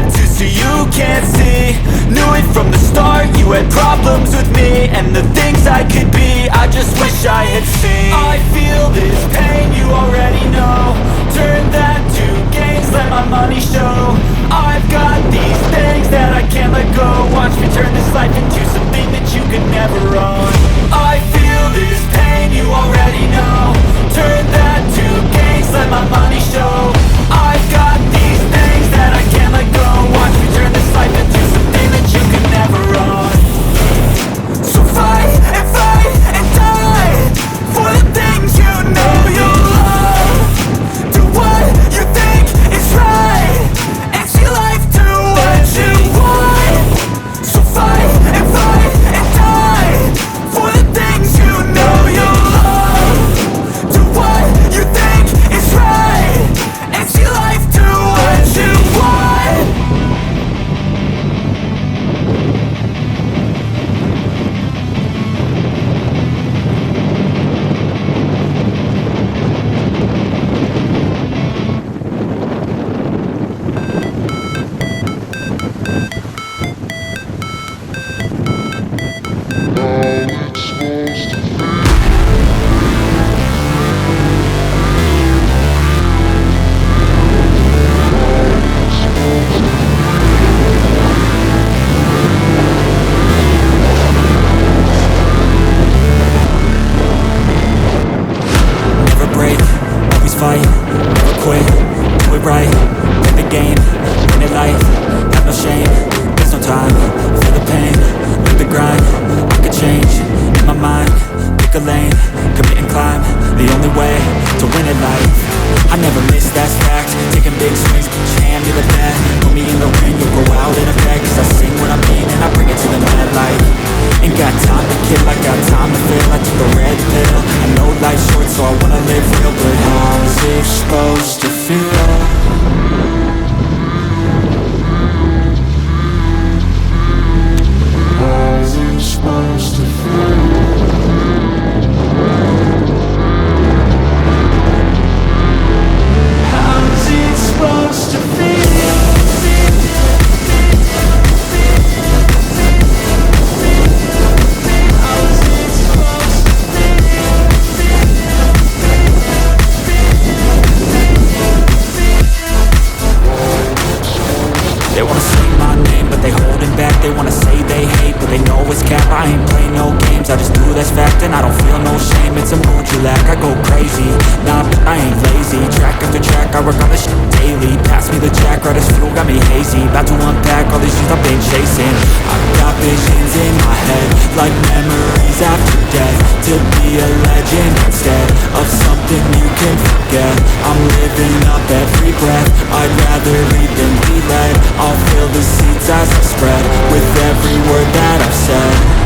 tattoos so you can't see. Knew it from the start, you had problems with me and the things I could be, I just wish I had seen. I feel this pain, you already know. Turn that to gains, let my money show. I've got these things that I can't let go. Watch me turn this life into something that you could never own. I feel this pain, you already know. Turn that to gains, let my money show. I've got these things that I can't let go. Watch me turn this life into something that you could never own. So fight and die for the things you know you love. Do what you think is right and see life do what you want. So fight and die for the things you know you love. Do what you think is right and see life do what you want. Never break, always fight, never quit, do it right, play the game, win it life, have no shame, there's no time, feel the pain, live the grind, I could change, in my mind, pick a lane, commit and climb, the only way to win at life. I never miss, that's fact, taking big swings, put your hand to the bat, put me in the ring, you'll go out in a bag, cause I sing what I mean and I bring it to the mad light. Ain't got time to kill, I got time to feel, I took the red pill, I know life's short so I wanna live real, but how's it supposed to feel? How's it supposed to feel? How's it supposed to feel? They wanna say my name, but they holding back. They wanna say they hate, but they know it's cap. I ain't play no games, I just do that's fact. And I don't feel no shame, it's a mood you lack. I go crazy, nah, but I ain't lazy. Track after track, I work on this shit daily. Pass me the jack, right as fuel, got me hazy. About to unpack all these things I've been chasing. I've got visions in my head, like memories after death. To be a legend instead of something you can forget. I'm living up every breath, I'd rather lead than be led. I'll fill the seeds as I spread with every word that I've said.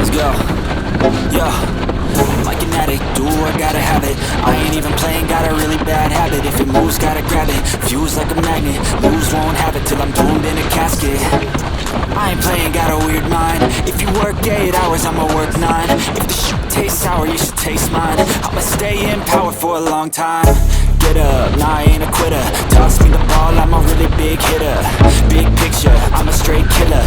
Let's go. Yo, like an addict, do I gotta have it. I ain't even playing, got a really bad habit. If it moves, gotta grab it. Fuse like a magnet, lose, won't have it till I'm doomed in a casket. I ain't playing, got a weird mind. If you work 8 hours, I'ma work 9. If the shit tastes sour, you should taste mine. I'ma stay in power for a long time. Get up, nah, I ain't a quitter. Toss me the ball, I'm a really big hitter. Big picture, I'm a straight killer.